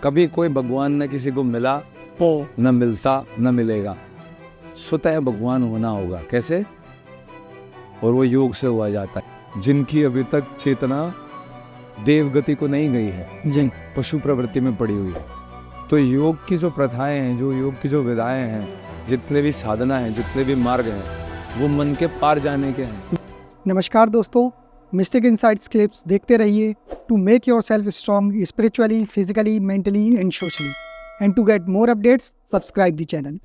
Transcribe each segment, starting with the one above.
कभी कोई भगवान न किसी को मिला, न मिलता न मिलेगा। स्वतः भगवान होना होगा। कैसे? और वो योग से हुआ जाता है। जिनकी अभी तक चेतना देवगति को नहीं गई है, जिन पशु प्रवृत्ति में पड़ी हुई है। तो योग की जो प्रथाएं हैं, जो योग की जो विधाएं हैं, जितने भी साधना हैं, जितने भी मार्ग हैं, वो मन के पार जाने के हैं। नमस्कार दोस्तों, मिस्टिक इनसाइट्स क्लिप्स देखते रहिए to make yourself strong spiritually, physically, mentally and socially. And to get more updates, subscribe the channel.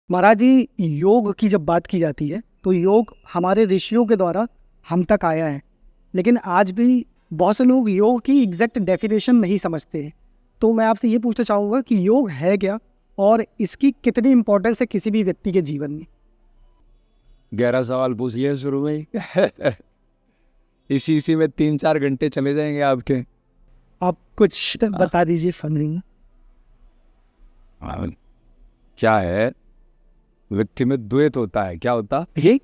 Maharaj ji, योग की जब बात की जाती है तो योग हमारे ऋषियों के द्वारा हम तक आया है, लेकिन आज भी बहुत से लोग योग की एग्जैक्ट डेफिनेशन नहीं समझते हैं। तो मैं आपसे ये पूछना चाहूँगा कि योग है क्या और इसकी कितनी इम्पोर्टेंस है किसी भी व्यक्ति के जीवन में। गहरा सवाल पूछ लिया शुरू में ही। इसी में 3-4 घंटे चले जाएंगे आपके। आप कुछ बता दीजिए फनी। क्या है, व्यक्ति में द्वैत होता है। क्या होता है?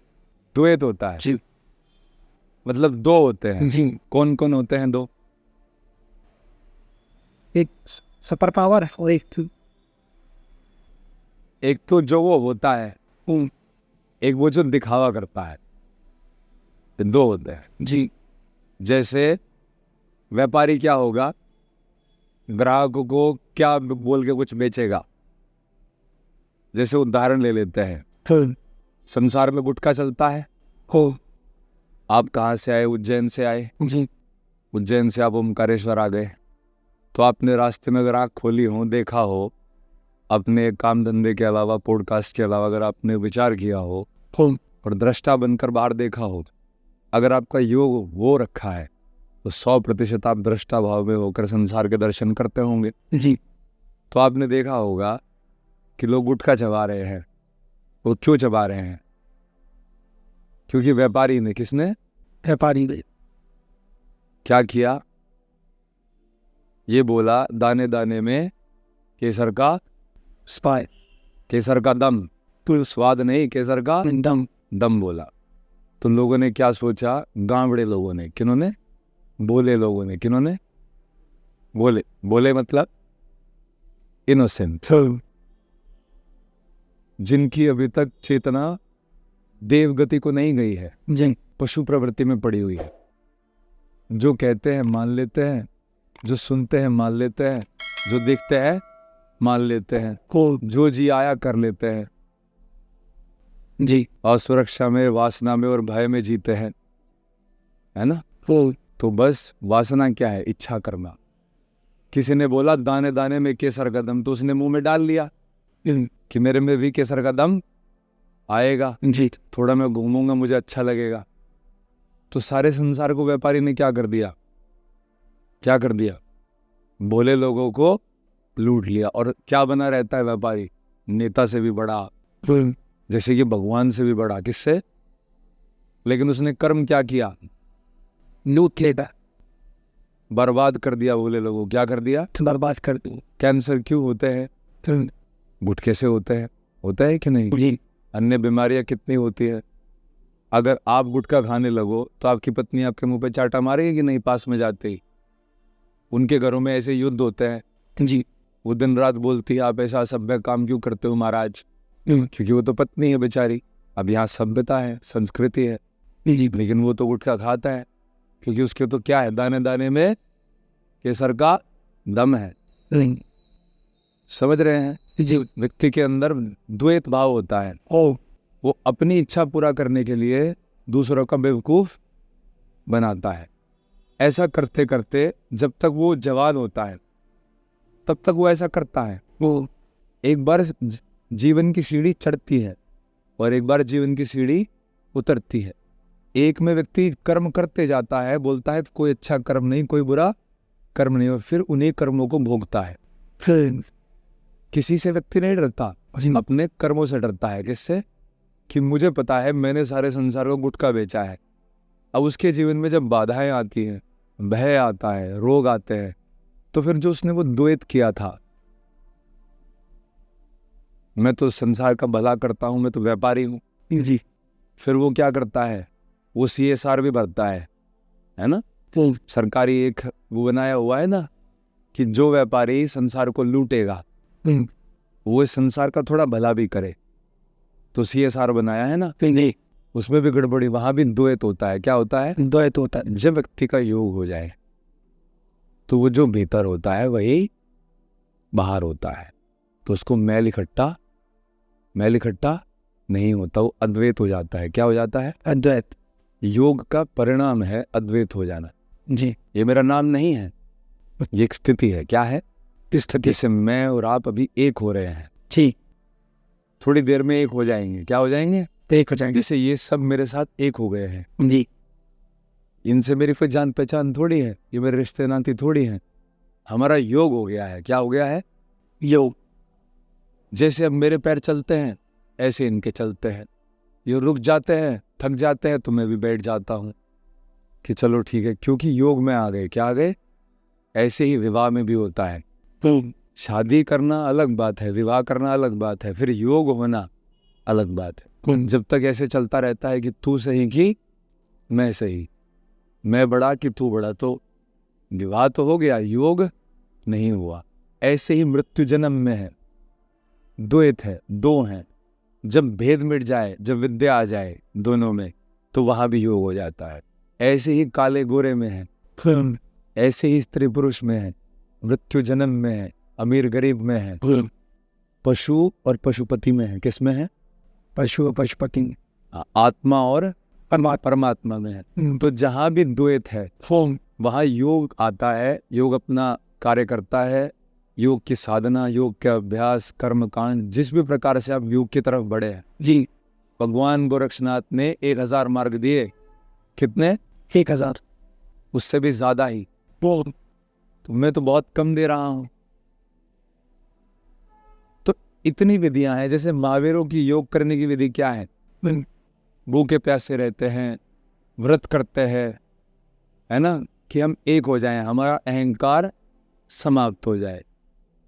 द्वैत होता है जी। मतलब दो होते हैं जी। कौन कौन होते हैं? दो। एक सुपर पावर और एक तो जो वो होता है, एक वो जो दिखावा करता है। दो होते हैं जी। जैसे व्यापारी क्या होगा, ग्राहकों को क्या बोल के कुछ बेचेगा। जैसे उदाहरण ले लेते हैं, संसार में गुटखा चलता है। आप कहाँ से आए? उज्जैन से आए जी। उज्जैन से आप ओमकारेश्वर आ गए, तो आपने रास्ते में अगर आँख खोली हो, देखा हो, अपने काम धंधे के अलावा, पॉडकास्ट के अलावा अगर आपने विचार किया हो और दृष्टा बनकर बाहर देखा हो, अगर आपका योग वो रखा है तो 100% आप दृष्टा भाव में होकर संसार के दर्शन करते होंगे जी। तो आपने देखा होगा कि लोग गुटखा चबा रहे हैं। वो क्यों चबा रहे हैं? क्योंकि व्यापारी ने, किसने? व्यापारी ने क्या किया? ये बोला, दाने दाने में केसर का स्पाई, केसर का दम। तो स्वाद नहीं, केसर का दम। दम बोला। तो लोगों ने क्या सोचा? गांवड़े लोगों ने। किन्होंने? बोले लोगों ने। किन्होंने? बोले। बोले मतलब इनोसेंट, जिनकी अभी तक चेतना देवगति को नहीं गई है, जी, पशु प्रवृत्ति में पड़ी हुई है। जो कहते हैं मान लेते हैं, जो सुनते हैं मान लेते हैं, जो देखते हैं मान लेते हैं, जो जी आया कर लेते हैं जी। और सुरक्षा में, वासना में और भय में जीते हैं, है ना? तो बस वासना क्या है? इच्छा करना। किसी ने बोला दाने दाने में केसर का दम, तो उसने मुंह में डाल लिया कि मेरे में भी केसर का दम आएगा जी, थोड़ा मैं घूमूंगा, मुझे अच्छा लगेगा। तो सारे संसार को व्यापारी ने क्या कर दिया? क्या कर दिया? भोले लोगों को लूट लिया। और क्या बना रहता है व्यापारी? नेता से भी बड़ा, जैसे कि भगवान से भी बड़ा। किससे? लेकिन उसने कर्म क्या किया? लूट लेगा, बर्बाद कर दिया। भोले लोगों क्या कर दिया? बर्बाद कर दो। कैंसर क्यों होते हैं? गुटखे से होते हैं। होता है कि नहीं जी? अन्य बीमारियां कितनी होती है। अगर आप गुटखा खाने लगो तो आपकी पत्नी आपके मुंह पे चाटा मारेगी कि नहीं? पास में जाते ही उनके घरों में ऐसे युद्ध होते हैं जी। वो दिन रात बोलती है, आप ऐसा असभ्य काम क्यों करते हो महाराज? क्योंकि वो तो पत्नी है बेचारी। अब यहाँ सभ्यता है, संस्कृति है जी, लेकिन वो तो गुटखा खाता है क्योंकि उसके तो क्या है? दाने दाने में केसर का दम है। समझ रहे हैं जी? व्यक्ति के अंदर द्वैत भाव होता है। वो अपनी इच्छा पूरा करने के लिए दूसरों का बेवकूफ बनाता है। ऐसा करते करते जब तक वो जवान होता है तब तक वो ऐसा करता है। वो एक बार जीवन की सीढ़ी चढ़ती है और एक बार जीवन की सीढ़ी उतरती है। एक में व्यक्ति कर्म करते जाता है, बोलता है कोई अच्छा कर्म नहीं, कोई बुरा कर्म नहीं, और फिर उन्हीं कर्मों को भोगता है। किसी से व्यक्ति नहीं डरता, अपने कर्मों से डरता है। किससे? कि मुझे पता है मैंने सारे संसार को गुटखा बेचा है। अब उसके जीवन में जब बाधाएं आती हैं, भय आता है, रोग आते हैं, तो फिर जो उसने वो द्वैत किया था, मैं तो संसार का भला करता हूं, मैं तो व्यापारी हूं, जी। फिर वो क्या करता है, वो CSR भी भरता है ना। सरकारी एक वो बनाया हुआ है ना कि जो व्यापारी संसार को लूटेगा वो इस संसार का थोड़ा भला भी करे, तो CSR बनाया है ना। जी। उसमें भी गड़बड़ी, वहां भी द्वैत होता है। क्या होता है? द्वैत होता है। जब व्यक्ति का योग हो जाए तो वो जो भीतर होता है वही बाहर होता है, तो उसको मैल इकट्ठा नहीं होता, वो अद्वैत हो जाता है। क्या हो जाता है? अद्वैत। योग का परिणाम है अद्वैत हो जाना। जी। ये मेरा नाम नहीं है, ये एक स्थिति है। क्या है? स्थिति से मैं और आप अभी एक हो रहे हैं। जी। थोड़ी देर में एक हो जाएंगे। क्या हो जाएंगे? एक हो जाएंगे। जैसे ये सब मेरे साथ एक हो गए हैं। जी। इनसे मेरी कोई जान पहचान थोड़ी है, ये मेरे रिश्ते नाती थोड़ी हैं, हमारा योग हो गया है। क्या हो गया है? योग। जैसे अब मेरे पैर चलते हैं ऐसे इनके चलते हैं। ये रुक जाते हैं, थक जाते हैं, तो मैं भी बैठ जाता हूँ कि चलो ठीक है, क्योंकि योग में आ गए। क्या आ गए? ऐसे ही विवाह में भी होता है। शादी करना अलग बात है, विवाह करना अलग बात है, फिर योग होना अलग बात है। जब तक ऐसे चलता रहता है कि तू सही कि मैं सही, मैं बड़ा कि तू बड़ा, तो विवाह तो हो गया, योग नहीं हुआ। ऐसे ही मृत्यु जन्म में है, द्वैत है, दो हैं। जब भेद मिट जाए, जब विद्या आ जाए दोनों में, तो वहां भी योग हो जाता है। ऐसे ही काले गोरे में है, ऐसे ही स्त्री पुरुष में है, मृत्यु जन्म में है, अमीर गरीब में है, पशु और पशुपति में है। किस में है? पशु और पशुपति में। आत्मा और परमात्मा में है। तो जहां भी द्वैत है वहां योग आता है, योग अपना कार्य करता है। योग की साधना, योग के अभ्यास, कर्म कांड, जिस भी प्रकार से आप योग की तरफ बढ़े हैं जी। भगवान गोरक्षनाथ ने 1000 मार्ग दिए। कितने? 1000, उससे भी ज्यादा ही। तो मैं तो बहुत कम दे रहा हूं। तो इतनी विधियां हैं। जैसे महावीरों की योग करने की विधि क्या है? भूखे प्यासे रहते हैं, व्रत करते हैं, है ना, कि हम एक हो जाएं, हमारा अहंकार समाप्त हो जाए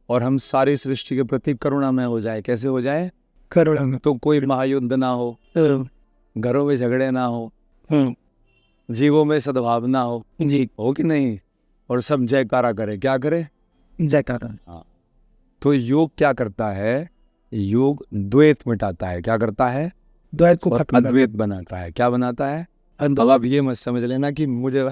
और हम सारी सृष्टि के प्रति करुणामय हो जाए। कैसे हो जाए? करुणामय। तो कोई महायुद्ध ना हो, घरों में झगड़े ना हो, जीवों में सद्भावना हो। जी। हो कि नहीं? और सब जयकारा करे। क्या करे? जयकारा। हाँ। तो योग क्या करता है? योग द्वैत मिटाता है। क्या करता है? द्वैत को खत्म अद्वैत बनाता है। क्या बनाता है? अब आप ये मत समझ लेना कि मुझे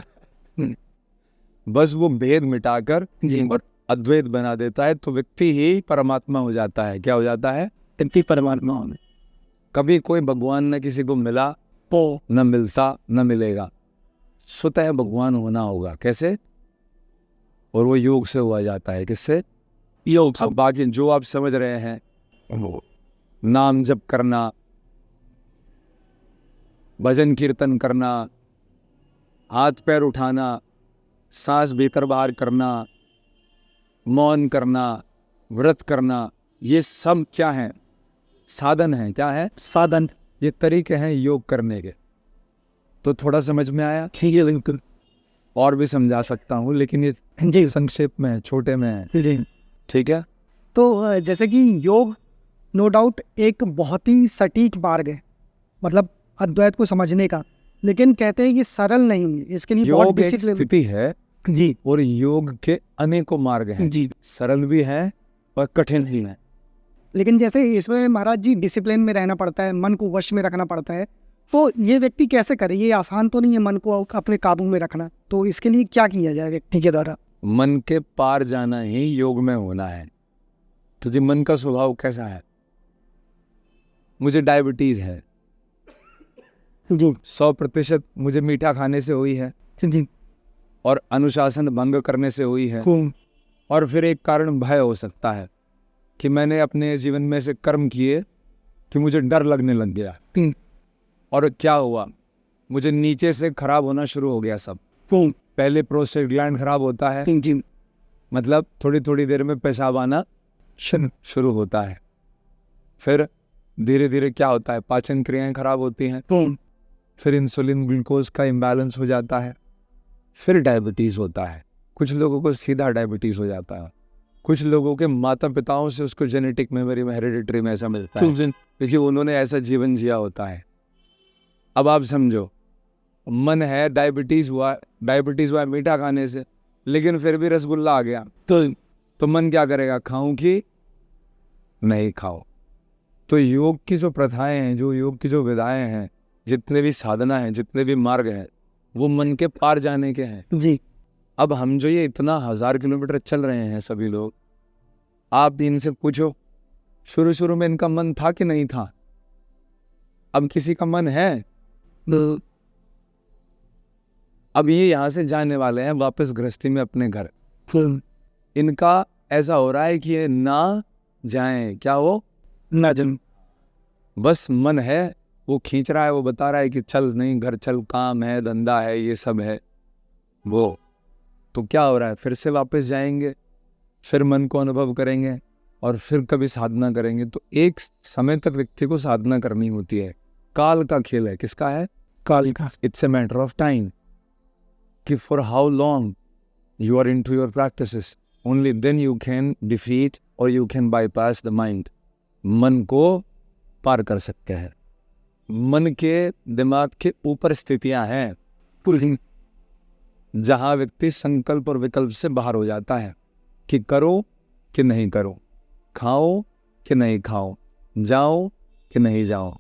बस वो भेद मिटाकर और अद्वैत बना देता है, तो व्यक्ति ही परमात्मा हो जाता है। क्या हो जाता है? परमात्मा में। कभी कोई भगवान न किसी को मिला तो न मिलता न मिलेगा, स्वतः भगवान होना होगा। कैसे? और वो योग से हुआ जाता है। किससे? योग से। अब बाकी जो आप समझ रहे हैं, नाम जप करना, भजन कीर्तन करना, हाथ पैर उठाना, सांस भीतर बाहर करना, मौन करना, व्रत करना, ये सब क्या है? साधन है। क्या है? साधन। ये तरीके हैं योग करने के। तो थोड़ा समझ में आया? ठीक है, बिल्कुल। और भी समझा सकता हूँ, लेकिन ये जी संक्षेप में है, छोटे में है। जी। ठीक है। तो जैसे कि योग नो डाउट एक बहुत ही सटीक मार्ग है, मतलब अद्वैत को समझने का, लेकिन कहते हैं कि सरल नहीं है, इसके लिए बहुत योग एक डिसिप्लिन। स्थिति है जी। और योग के अनेकों मार्ग हैं। जी। सरल भी है और कठिन भी है। लेकिन जैसे इसमें महाराज जी डिसिप्लिन में रहना पड़ता है, मन को वश में रखना पड़ता है, तो ये व्यक्ति कैसे करे? ये आसान तो नहीं है मन को अपने काबू में रखना, तो इसके लिए क्या किया जाए व्यक्ति के द्वारा? मन के पार जाना ही योग में होना है। तो जी मन का स्वभाव कैसा है? मुझे डायबिटीज है जी। 100% मुझे मीठा खाने से हुई है जी। और अनुशासन भंग करने से हुई है, और फिर एक कारण भय हो सकता है कि मैंने अपने जीवन में से कर्म किए कि मुझे डर लगने लग गया, और क्या हुआ? मुझे नीचे से खराब होना शुरू हो गया सब। पहले प्रोस्टेट ग्लैंड खराब होता है, मतलब थोड़ी थोड़ी देर में पेशाब आना शुरू होता है। फिर धीरे धीरे क्या होता है? पाचन क्रियाएं खराब होती हैं, फिर इंसुलिन ग्लूकोज का इम्बैलेंस हो जाता है, फिर डायबिटीज होता है। कुछ लोगों को सीधा डायबिटीज हो जाता है, कुछ लोगों के माता पिताओं से उसको जेनेटिक मेमोरी में, हेरिडिटरी में ऐसा मिलता है, क्योंकि उन्होंने ऐसा जीवन जिया होता है। अब आप समझो, मन है डायबिटीज हुआ मीठा खाने से, लेकिन फिर भी रसगुल्ला आ गया, तो मन क्या करेगा, खाऊं कि नहीं खाओ। तो योग की जो प्रथाएं हैं, जो योग की जो विधाएं हैं, जितने भी साधना हैं, जितने भी मार्ग हैं, वो मन के पार जाने के हैं जी। अब हम जो ये इतना 1000 किलोमीटर चल रहे हैं सभी लोग, आप इनसे पूछो शुरू शुरू में इनका मन था कि नहीं था? अब किसी का मन है? अब ये यहाँ से जाने वाले हैं वापस गृहस्थी में अपने घर। इनका ऐसा हो रहा है कि ये ना जाएं, क्या हो ना जाएं, बस मन है वो खींच रहा है, वो बता रहा है कि चल नहीं घर चल, काम है, धंधा है, ये सब है वो। तो क्या हो रहा है, फिर से वापस जाएंगे, फिर मन को अनुभव करेंगे और फिर कभी साधना करेंगे। तो एक समय तक व्यक्ति को साधना करनी होती है। काल का खेल है। किसका है? काल का। It's a matter of time कि for how long you are into your practices, only then you can defeat और you can bypass the mind. मन को पार कर सकते हैं। मन के दिमाग के ऊपर स्थितियां हैं पूरी, जहां व्यक्ति संकल्प और विकल्प से बाहर हो जाता है कि करो कि नहीं करो, खाओ कि नहीं खाओ, जाओ कि नहीं जाओ।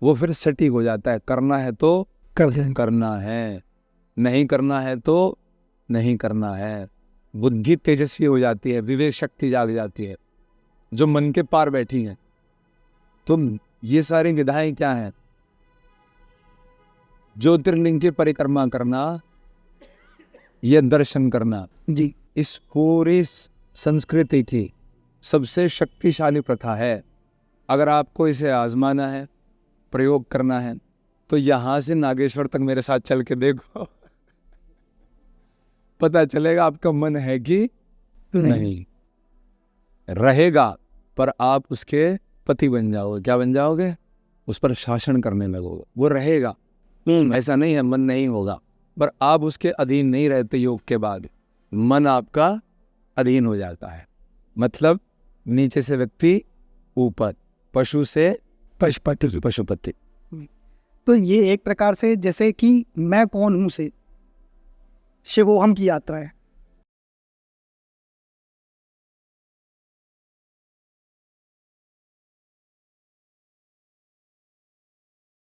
वो फिर सटीक हो जाता है। करना है तो करना है, नहीं करना है तो नहीं करना है। बुद्धि तेजस्वी हो जाती है, विवेक शक्ति जाग जाती है, जो मन के पार बैठी है। तो ये सारी विधाएं क्या हैं? ज्योतिर्लिंग की परिक्रमा करना, यह दर्शन करना जी। इस पूरी संस्कृति की सबसे शक्तिशाली प्रथा है। अगर आपको इसे आजमाना है, प्रयोग करना है, तो यहां से नागेश्वर तक मेरे साथ चल के देखो पता चलेगा आपका मन है कि नहीं। रहेगा, पर आप उसके पति बन जाओगे। क्या बन जाओगे? उस पर शासन करने लगोगे। वो रहेगा, ऐसा नहीं है मन नहीं होगा, पर आप उसके अधीन नहीं रहते। योग के बाद मन आपका अधीन हो जाता है। मतलब नीचे से व्यक्ति ऊपर, पशु से पशुपति। तो ये एक प्रकार से जैसे कि मैं कौन हूं से शिवोहम की यात्रा है।